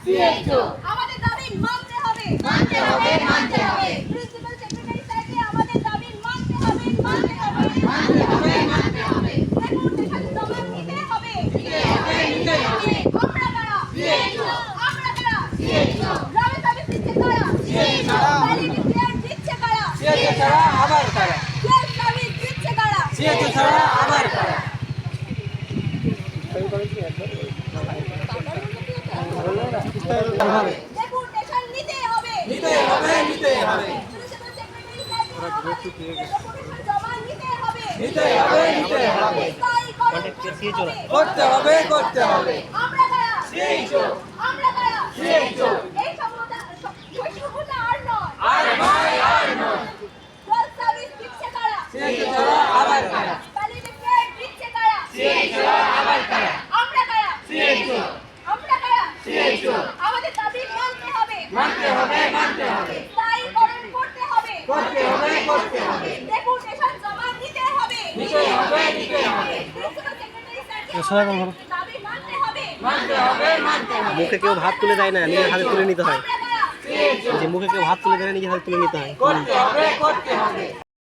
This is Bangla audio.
সিএইচও আমাদের দাবি মানতে হবে মানতে হবে মানতে হবে প্রিন্সিপাল সেক্রেটারি স্যারকে আমাদের দাবি মানতে হবে মানতে হবে মানতে হবে মানতে হবে রেগুলেশন জমা দিতে হবে দিতে হবে দিতে হবে আমরা কারা সিএইচও আমরা কারা সিএইচও গ্রামে সার্ভিস দিচ্ছে কারা সিএইচও ভ্যালিডি ক্লিয়ার দিচ্ছে কারা সিএইচও ছাড়া আবার কারা গ্যাস সার্ভিস দিচ্ছে কারা সিএইচও ছাড়া আবার কারা রেগুলেশন নিতে হবে নিতে হবে নিতে হবে প্রিন্সিপাল সেক্রেটারি স্যারকে আমাদের রেগুলেশন জমা নিতে হবে নিতে হবে নিতে হবে স্থায়ীকরণ করতে হবে করতে হবে আমরা কারা সিএইচও আমরা কারা সিএইচও এই সভ্যতা আর নয় আর নয় আর নয় গ্যাস সার্ভিস দিচ্ছে কারা সিএইচও ছাড়া আবার কারা ভ্যালিডি ক্লিয়ার দিচ্ছে কারা সিএইচও ছাড়া আবার কারা আমরা কারা সিএইচও আমরা কারা সিএইচও আমাদের দাবি মানতে হবে মানতে হবে মানতে হবে স্থায়ীকরণ করতে হবে করতে হবে করতে হবে রেগুলেশন জমা দিতে হবে নিতে হবে নিতে হবে প্রিন্সিপাল সেক্রেটারি স্যারকে আমাদের দাবি মানতে হবে মানতে হবে মানতে হবে মুখে কেউ ভাত তুলে দেয় না, নিজের হাতে তুলে নিতে হয়। আমরা কারা সিএইচও যে মুখে কেউ ভাত তুলে দেয় না, নিজের হাতে তুলে নিতে হয়। করতে হবে করতে হবে